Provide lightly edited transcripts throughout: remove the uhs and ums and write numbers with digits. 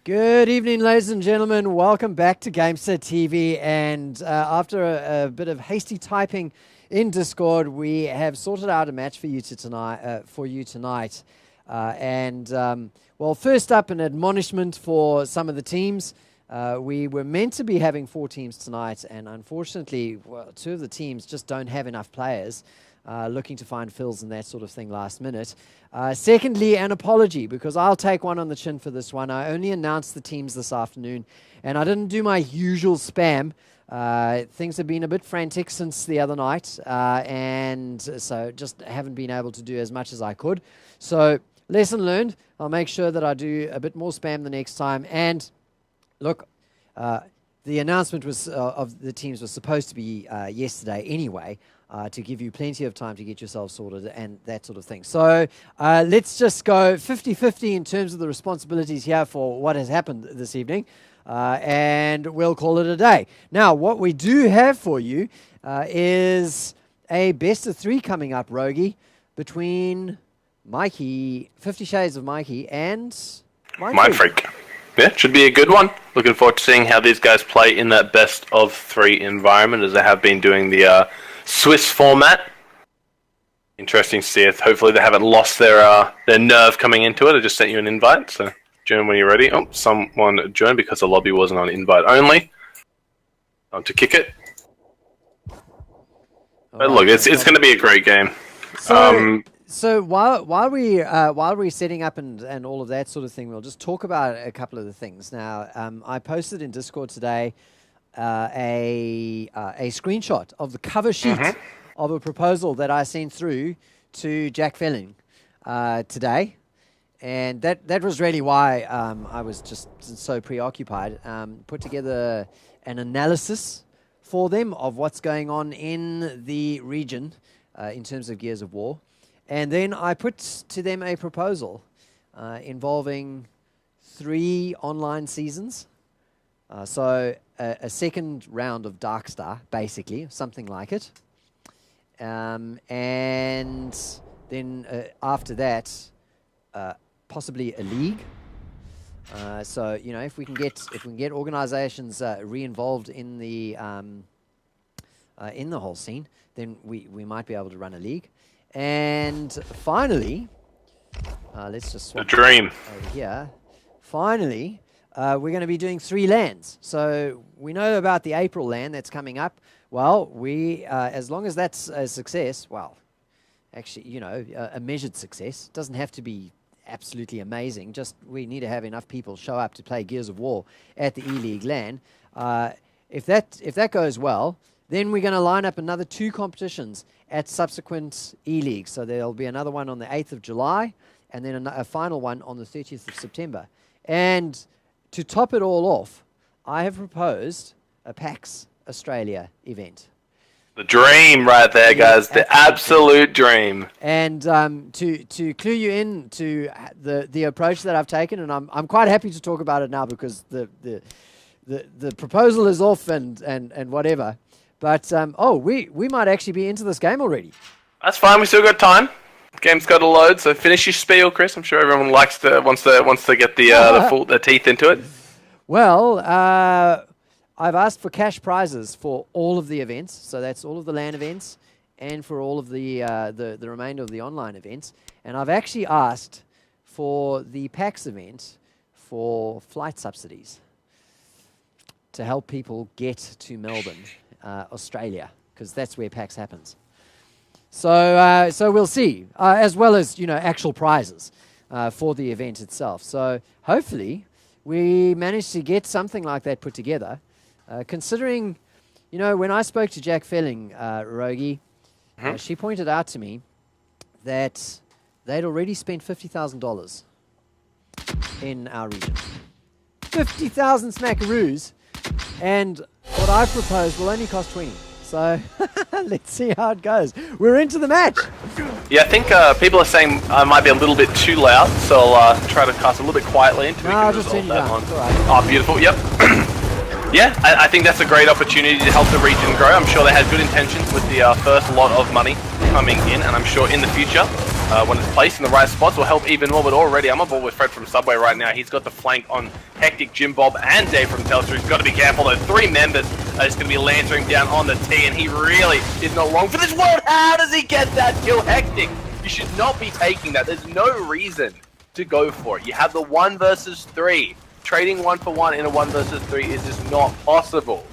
Good evening, ladies and gentlemen. Welcome back to DarkSTAH TV. And after a bit of hasty typing in Discord, we have sorted out a match for you tonight. Well, first up, an admonishment for some of the teams. We were meant to be having 4 teams tonight, and unfortunately, 2 of the teams just don't have enough players. Looking to find fills and that sort of thing last minute. Secondly, an apology, because I'll take one on the chin for this one. I only announced the teams this afternoon, and I didn't do my usual spam. Things have been a bit frantic since the other night, and so just haven't been able to do as much as I could. So, lesson learned. I'll make sure that I do a bit more spam the next time. And look, the announcement was of the teams was supposed to be yesterday anyway, to give you plenty of time to get yourself sorted and that sort of thing. So let's just go 50-50 in terms of the responsibilities here for what has happened this evening, and we'll call it a day. Now, what we do have for you is a best of 3 coming up, Rogie, between Mikey, 50 Shades of Mikey, and Mindfreak. Yeah, should be a good one. Looking forward to seeing how these guys play in that best of 3 environment, as they have been doing the Swiss format. Interesting to see if hopefully they haven't lost their nerve coming into it. I just sent you an invite, so join when you're ready. Oh, someone joined because the lobby wasn't on invite only. Time to kick it. But look, it's going to be a great game. So while we're setting up and all of that sort of thing, we'll just talk about a couple of the things. Now, I posted in Discord today a screenshot of the cover sheet of a proposal that I sent through to Jack Felling today, and that was really why I was just so preoccupied. Put together an analysis for them of what's going on in the region in terms of Gears of War. And then I put to them a proposal involving 3 online seasons. So a second round of DarkSTAH, basically, something like it. And then after that, possibly a league. So, you know, if we can get organizations re-involved in the whole scene, then we might be able to run a league. And finally, let's just swap the dream over here. Finally, we're going to be doing 3 LANs. So we know about the April LAN that's coming up. Well, as long as that's a success, well, actually, you know, a measured success. It doesn't have to be absolutely amazing. Just we need to have enough people show up to play Gears of War at the E-League LAN. If that goes well, then we're going to line up another 2 competitions at subsequent E-Leagues. So there'll be another one on the 8th of July, and then a final one on the 30th of September. And to top it all off, I have proposed a PAX Australia event. The dream right there, guys. The absolute dream. And to clue you in to the approach that I've taken, and I'm quite happy to talk about it now because the proposal is off and whatever. But we might actually be into this game already. That's fine. We still got time. Game's got to load. So finish your spiel, Chris. I'm sure everyone wants to get the teeth into it. Well, I've asked for cash prizes for all of the events. So that's all of the LAN events and for all of the remainder of the online events. And I've actually asked for the PAX event for flight subsidies to help people get to Melbourne, Australia, because that's where PAX happens. So we'll see, as well as, you know, actual prizes for the event itself. So hopefully we manage to get something like that put together. Considering, you know, when I spoke to Jack Felling, Rogie, she pointed out to me that they'd already spent $50,000 in our region. 50,000 smackaroos, and what I proposed will only cost 20. So let's see how it goes. We're into the match. Yeah, I think people are saying I might be a little bit too loud, so I'll try to cast a little bit quietly into it. No, I'll just turn you down. All right. Oh, beautiful. Yep. Yeah, I think that's a great opportunity to help the region grow. I'm sure they had good intentions with the first lot of money coming in, and I'm sure in the future when it's placed in the right spots will help even more, but already I'm on board with Fred from Subway right now. He's got the flank on Hectic, Jim Bob, and Dave from Telstra. He's got to be careful though. 3 members are just going to be lancering down on the T, and he really is not long for this world. How does he get that kill? Hectic, you should not be taking that. There's no reason to go for it. You have the 1 versus 3. Trading 1 for 1 in a 1 versus 3 is just not possible.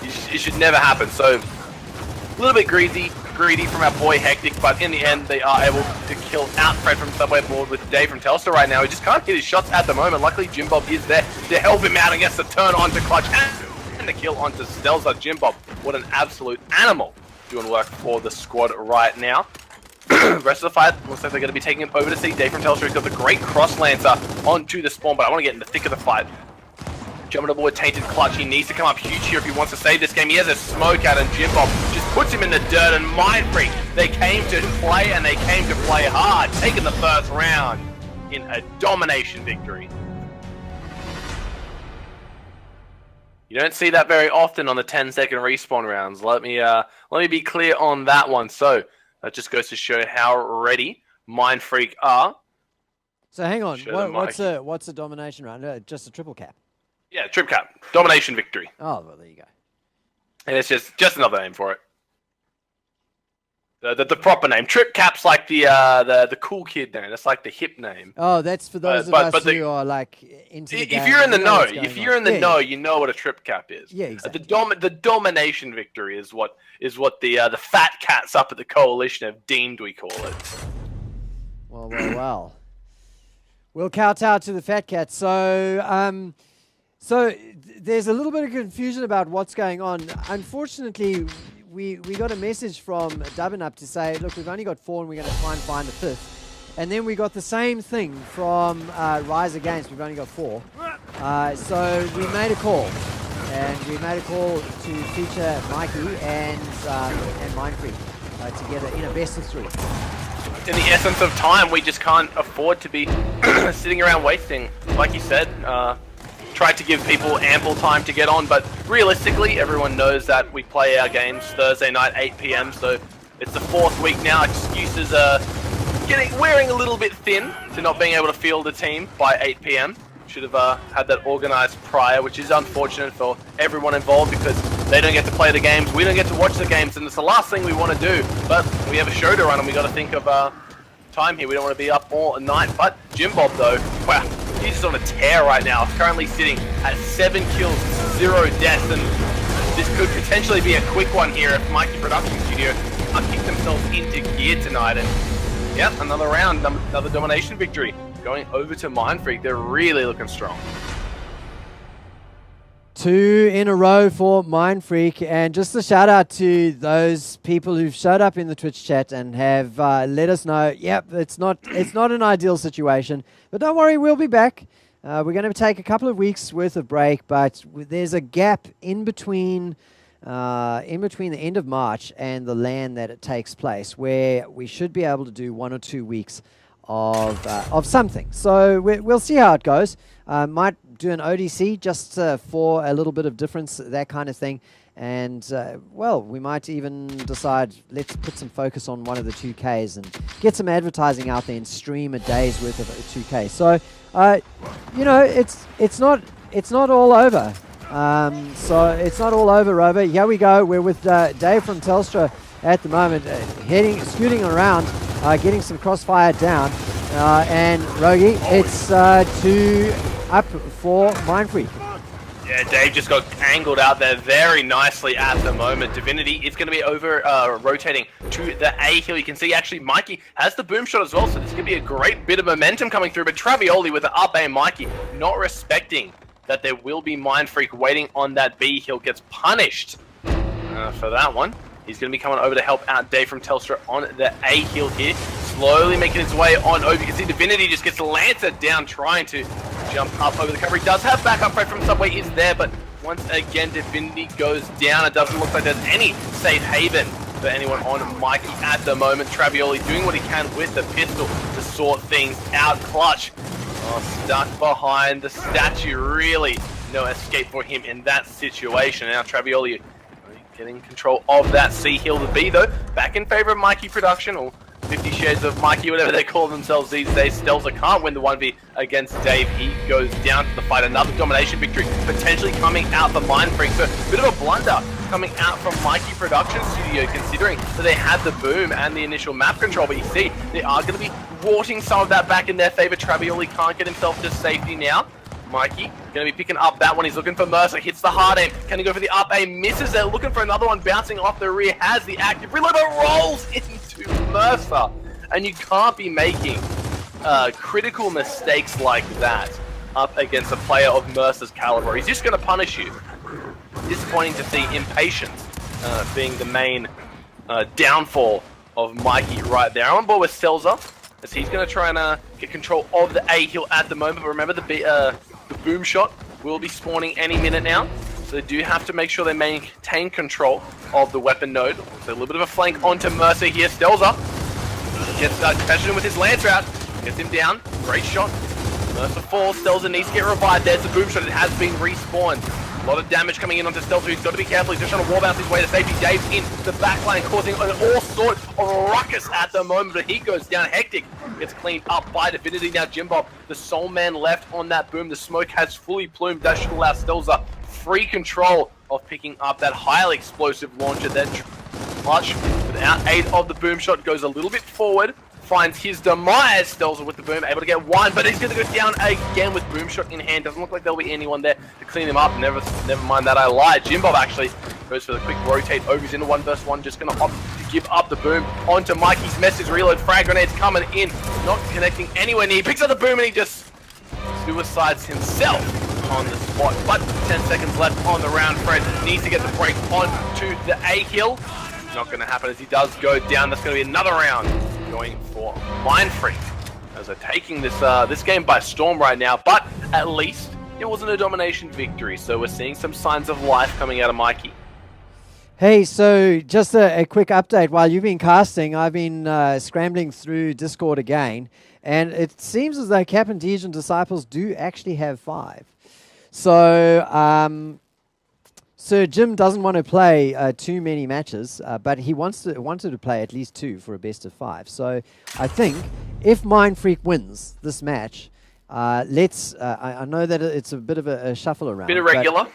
It should never happen. So a little bit greedy from our boy Hectic, but in the end they are able to kill out Fred from Subway board with Dave from Telstra right now. He just can't hit his shots at the moment. Luckily Jim Bob is there to help him out and gets the turn onto Clutch and the kill onto Stelza. Jim Bob, what an absolute animal doing work for the squad right now. Rest of the fight looks like they're going to be taking it over to C. Dave from Telstra has got the great cross lancer onto the spawn, but I want to get in the thick of the fight. Jumping aboard Tainted Clutch, he needs to come up huge here if he wants to save this game. He has a smoke out and Jim Bob just puts him in the dirt, and Mindfreak, they came to play and they came to play hard, taking the first round in a domination victory. You don't see that very often on the 10-second respawn rounds. Let me be clear on that one. So that just goes to show how ready Mindfreak are. So hang on, what's a domination round? Just a triple cap? Yeah, trip cap. Domination victory. Oh, well, there you go. And it's just another name for it. The proper name. Trip cap's like the cool kid name. That's like the hip name. Oh, that's for those of us who are like into the game. If you're in the know, you know what a trip cap is. Yeah, exactly. The domination victory is what the fat cats up at the coalition have deemed we call it. Well. We'll kowtow to the fat cats. So there's a little bit of confusion about what's going on. Unfortunately, we got a message from Dubbin Up to say, look, we've only got 4 and we're going to try and find the 5th. And then we got the same thing from Rise Against. We've only got 4. So we made a call. And we made a call to feature Mikey and Mindfreak together in a best of 3. In the essence of time, we just can't afford to be sitting around wasting. Like you said, tried to give people ample time to get on, but realistically, everyone knows that we play our games Thursday night, 8 PM, so it's the 4th week now. Excuses are wearing a little bit thin to not being able to field a team by 8 PM. Should have had that organized prior, which is unfortunate for everyone involved because they don't get to play the games, we don't get to watch the games, and it's the last thing we want to do. But we have a show to run, and we got to think of time here. We don't want to be up all night. But Jim Bob, though, wow, he's just on a tear right now. Currently sitting at 7 kills, 0 deaths, and this could potentially be a quick one here if Mikey Production Studio can't kick themselves into gear tonight. And yep, another round, another domination victory. Going over to Mindfreak, they're really looking strong. 2 in a row for Mindfreak, and just a shout out to those people who've showed up in the Twitch chat and have let us know, yep, it's not an ideal situation, but don't worry, we'll be back. We're going to take a couple of weeks worth of break, but there's a gap in between the end of March and the LAN that it takes place, where we should be able to do 1 or 2 weeks of something. So we'll see how it goes. Might do an ODC just for a little bit of difference, that kind of thing. And, well, we might even decide, let's put some focus on one of the 2Ks and get some advertising out there and stream a day's worth of 2K. So, you know, it's not all over. So it's not all over, Rover. Here we go. We're with Dave from Telstra at the moment, scooting around, getting some crossfire down. And Rogi, it's 2 up for Mindfreak. Yeah, Dave just got angled out there very nicely at the moment. Divinity is going to be over rotating to the A hill. You can see actually Mikey has the boom shot as well, so this could be a great bit of momentum coming through. But Travioli with the up A, Mikey not respecting that there will be Mindfreak waiting on that B hill, gets punished for that one. He's going to be coming over to help out Dave from Telstra on the A hill here. Slowly making his way on over. You can see Divinity just gets lanced down, trying to jump up over the cover. He does have backup. Fred from Subway is there, but once again, Divinity goes down. It doesn't look like there's any safe haven for anyone on Mikey at the moment. Travioli doing what he can with the pistol to sort things out. Clutch stuck behind the statue. Really no escape for him in that situation. Now Travioli getting control of that C hill. The B, though, back in favor of Mikey Production, or 50 Shades of Mikey, whatever they call themselves these days. Stelza can't win the 1v against Dave. He goes down to the fight. Another domination victory potentially coming out for Mindfreak. So a bit of a blunder coming out from Mikey Production Studio, considering that they had the boom and the initial map control. But you see, they are going to be warting some of that back in their favor. Travioli can't get himself to safety now. Mikey going to be picking up that one. He's looking for Mercer. Hits the hard aim. Can he go for the up aim? Misses it. Looking for another one. Bouncing off the rear. Has the active reload, but rolls into Mercer. And you can't be making critical mistakes like that up against a player of Mercer's caliber. He's just going to punish you. Disappointing to see impatience being the main downfall of Mikey right there. I'm on board with Stelza, as he's going to try and get control of the A hill at the moment. But remember, the boom shot will be spawning any minute now. So they do have to make sure they maintain control of the weapon node. So a little bit of a flank onto Mercer here. Stelza gets competition with his lance route. Gets him down. Great shot. Mercer falls. Stelza needs to get revived. There's the boom shot. It has been respawned. A lot of damage coming in onto Stelza. He's got to be careful. He's just trying to wall bounce his way to safety. Dave's in the back line, causing all sort of ruckus at the moment. But he goes down. Hectic gets cleaned up by Divinity. Now Jimbob, the sole man left on that boom. The smoke has fully plumed. That should allow Stelza free control of picking up that highly explosive launcher. Then Clutch, without aid of the boom shot, goes a little bit forward. Finds his demise. Stelza with the boom, able to get one, but he's going to go down again with boom shot in hand. Doesn't look like there'll be anyone there to clean him up. Never mind that, I lied. Jimbob actually goes for the quick rotate over. He's in a 1v1, just going to opt to give up the boom onto Mikey's message. Reload, frag grenades coming in, not connecting anywhere near. He picks up the boom and he just suicides himself on the spot. But 10 seconds left on the round. Fred needs to get the break onto the A hill. Not going to happen as he does go down. That's going to be another round going for Mindfreak, as they're taking this game by storm right now. But at least it wasn't a domination victory, so we're seeing some signs of life coming out of Mikey. Hey, so just a quick update. While you've been casting, I've been scrambling through Discord again, and it seems as though Captain Deej and Disciples do actually have 5. So Sir Jim doesn't want to play too many matches, but he wanted to play at least 2 for a best of 5. So I think if Mindfreak wins this match, let's. I know that it's a bit of a shuffle around. Bit irregular.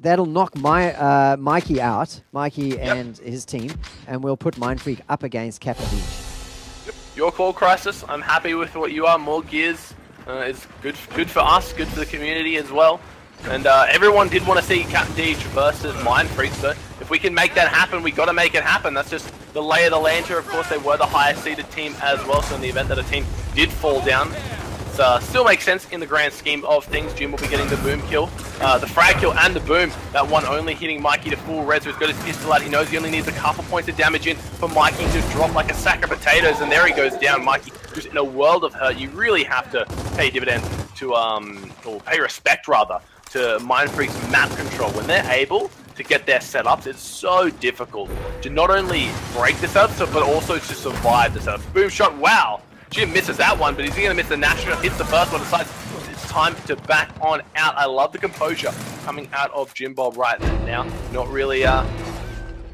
That'll knock Mikey out, Mikey and his team, and we'll put Mindfreak up against Captain Deej. Yep. Your call, Crisis. I'm happy with what you are. More gears is good for us, good for the community as well. And everyone did want to see Captain Deej versus Mindfreak, so if we can make that happen, we got to make it happen. That's just the lay of the land here. Of course, they were the highest seeded team as well, so in the event that a team did fall down, it still makes sense in the grand scheme of things. Jim will be getting the boom kill, the frag kill and the boom. That one only hitting Mikey to full res, so he's got his pistol out. He knows he only needs a couple points of damage in for Mikey to drop like a sack of potatoes, and there he goes down. Mikey just in a world of hurt. You really have to pay dividend to, or pay respect rather, to Mindfreak's map control. When they're able to get their setups, it's so difficult to not only break the setup, but also to survive the setup. Boom shot, wow! Jim misses that one, but he's going to miss the national. Hits the first one, decides it's time to back on out. I love the composure coming out of Jim Bob right now. Not really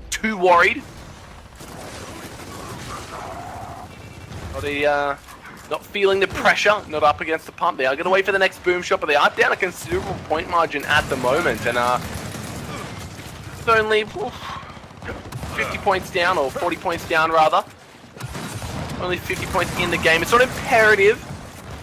too worried. Not feeling the pressure, not up against the pump. They are going to wait for the next boom shot, but they are down a considerable point margin at the moment. And it's only 50 points down, or 40 points down rather. Only 50 points in the game. It's not imperative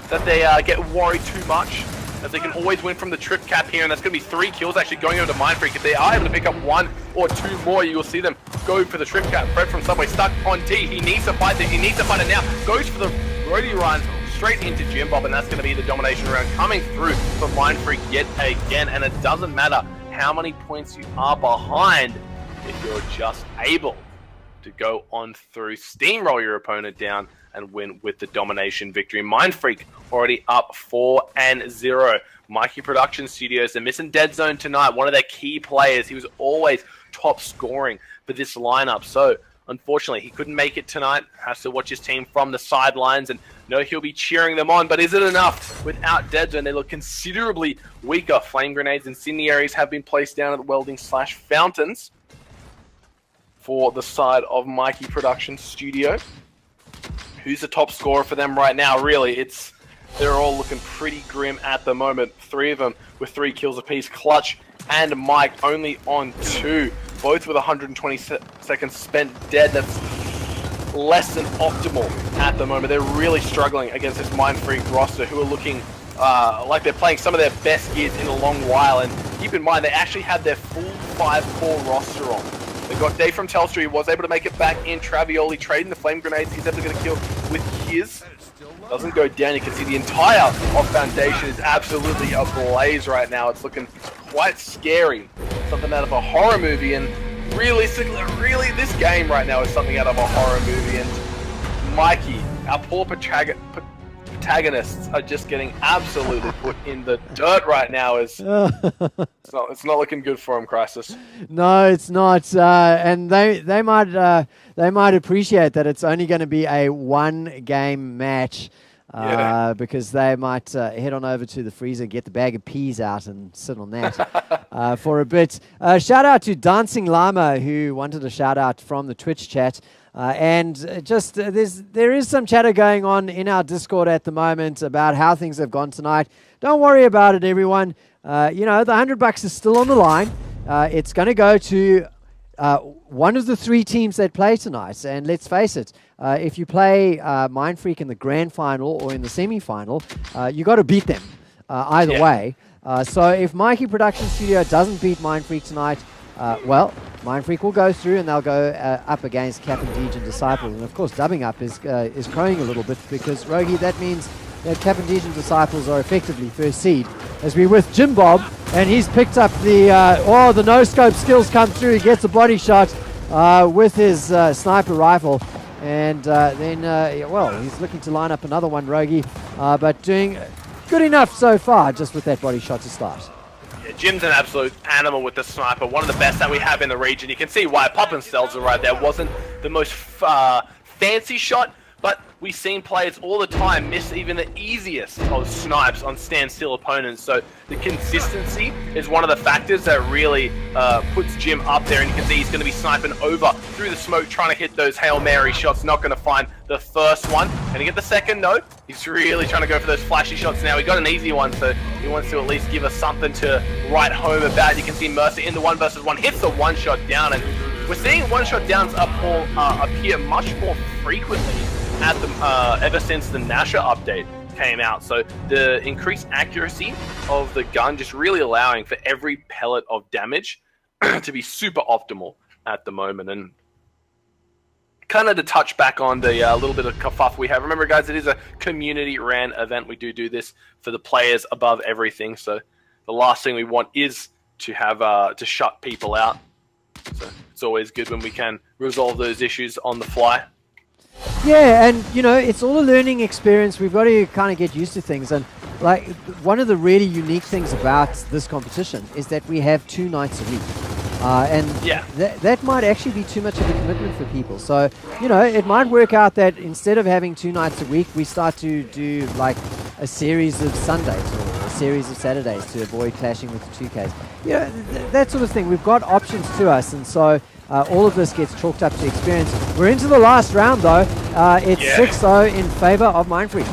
that they get worried too much, as they can always win from the trip cap here, and that's going to be 3 kills actually going over to Mindfreak. If they are able to pick up 1 or 2 more, you will see them go for the trip cap. Fred from Subway stuck on T. He needs to fight this. He needs to fight it now. Goes for the Brody run straight into Jim Bob, and that's going to be the domination round coming through for Mindfreak yet again. And it doesn't matter how many points you are behind if you're just able to go on through, steamroll your opponent down, and win with the domination victory. Mindfreak already up 4-0. Mikey Production Studios, they're missing Dead Zone tonight, one of their key players. He was always top scoring for this lineup, so unfortunately he couldn't make it tonight. Has to watch his team from the sidelines and know he'll be cheering them on, but is it enough? Without Dead Zone, they look considerably weaker. Flame grenades, incendiaries have been placed down at the welding/fountains. for the side of Mikey Production Studio. Who's the top scorer for them right now? Really, they're all looking pretty grim at the moment. 3 of them with 3 kills apiece. Clutch and Mike only on 2. Both with 120 seconds spent dead. That's less than optimal at the moment. They're really struggling against this Mindfreak roster, who are looking like they're playing some of their best gears in a long while. And keep in mind, they actually had their full 5-core roster on. They got Dave from Telstra. He was able to make it back in. Travioli trading the flame grenades. He's able to get a kill with his. Doesn't go down. You can see the entire of Foundation is absolutely ablaze right now. It's looking quite scary. Something out of a horror movie. And realistically, really, this game right now is something out of a horror movie. And Mikey, our poor protagonists, are just getting absolutely put in the dirt right now. It's not looking good for him, Crisis. No, it's not. And they might appreciate that it's only going to be a 1-game match. Because they might head on over to the freezer, get the bag of peas out and sit on that for a bit. Shout out to Dancing Llama, who wanted a shout out from the Twitch chat. There is some chatter going on in our Discord at the moment about how things have gone tonight. Don't worry about it, everyone. The $100 is still on the line. It's going to go to one of the 3 teams that play tonight. And let's face it, if you play Mindfreak in the grand final or in the semi-final, you got to beat them either way. So if Mikey Production Studio doesn't beat Mindfreak tonight, Mindfreak will go through and they'll go up against Captain Deej and Disciples. And of course, dubbing up is crowing a little bit because, Rogi, that means that Captain Deej and Disciples are effectively first seed. As we're with Jim Bob, and he's picked up the no-scope skills come through. He gets a body shot with his sniper rifle. And he's looking to line up another one, Rogi, but doing good enough so far just with that body shot to start. Yeah, Jim's an absolute animal with the sniper, one of the best that we have in the region. You can see why Poppin' Stelzer right there wasn't the most fancy shot, but we've seen players all the time miss even the easiest of snipes on standstill opponents. So the consistency is one of the factors that really puts Jim up there. And you can see he's going to be sniping over through the smoke, trying to hit those Hail Mary shots. Not going to find the first one. And to get the second, no. He's really trying to go for those flashy shots now. He got an easy one, so he wants to at least give us something to write home about. You can see Mercer in the 1-versus-1, hits the one-shot down. And we're seeing one-shot downs appear much more frequently at the ever since the Nasher update came out. So the increased accuracy of the gun just really allowing for every pellet of damage to be super optimal at the moment. And kind of to touch back on the little bit of kerfuff we have. Remember, guys, it is a community ran event. We do this for the players above everything. So the last thing we want is to have to shut people out. So it's always good when we can resolve those issues on the fly. Yeah, and it's all a learning experience. We've got to kind of get used to things. And like one of the really unique things about this competition is that we have 2 nights a week. That might actually be too much of a commitment for people. So, it might work out that instead of having 2 nights a week, we start to do like a series of Sundays or a series of Saturdays to avoid clashing with the 2Ks. That sort of thing. We've got options to us, and so all of this gets chalked up to experience. We're into the last round, though. It's 6-0 in favor of Mindfreak.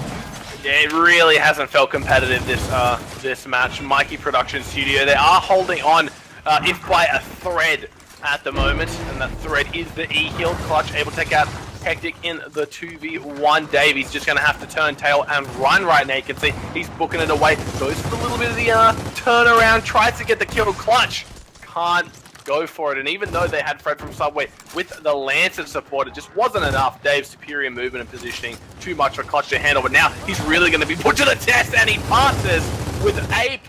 Yeah, it really hasn't felt competitive this match. Mikey Production Studio, they are holding on, if by a thread at the moment, and that thread is the E-Heal. Clutch able to take out Hectic in the 2v1. Dave, he's just going to have to turn tail and run right now. You can see he's booking it away. Goes for a little bit of the turnaround, tries to get the kill. Clutch can't go for it, and even though they had Fred from Subway with the Lancer support, it just wasn't enough. Dave's superior movement and positioning, too much for Clutch to handle, but now he's really going to be put to the test, and he passes with A+.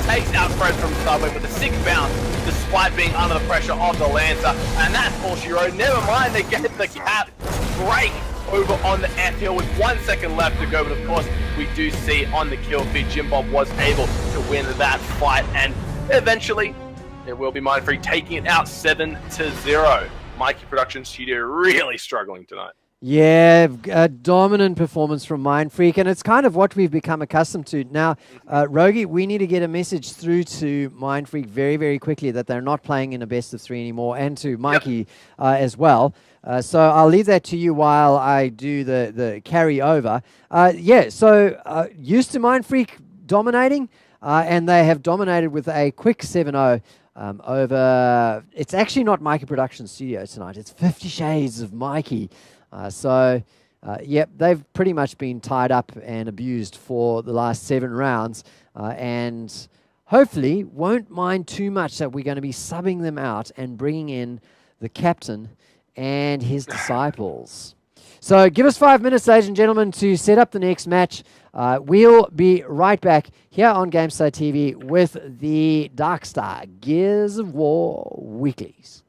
Takes out Fred from Subway with a 6 bounce, despite being under the pressure of the Lancer, and that's all she wrote. Never mind, they get the cap break over on the F-Hill with 1 second left to go, but of course, we do see on the kill feed, Jim Bob was able to win that fight, and eventually, it will be Mindfreak taking it out 7-0. Mikey Production Studio really struggling tonight. Yeah, a dominant performance from Mindfreak, and it's kind of what we've become accustomed to. Now, Rogi, we need to get a message through to Mindfreak very, very quickly that they're not playing in a best of 3 anymore, and to Mikey as well. So I'll leave that to you while I do the carry over. Used to Mindfreak dominating, and they have dominated with a quick 7-0. Over, it's actually not Mikey Production Studio tonight. It's 50 Shades of Mikey. They've pretty much been tied up and abused for the last 7 rounds, and hopefully won't mind too much that we're going to be subbing them out and bringing in the captain and his disciples. So give us 5 minutes, ladies and gentlemen, to set up the next match. We'll be right back here on DarkSTAH TV with the DarkSTAH Gears of War Weeklies.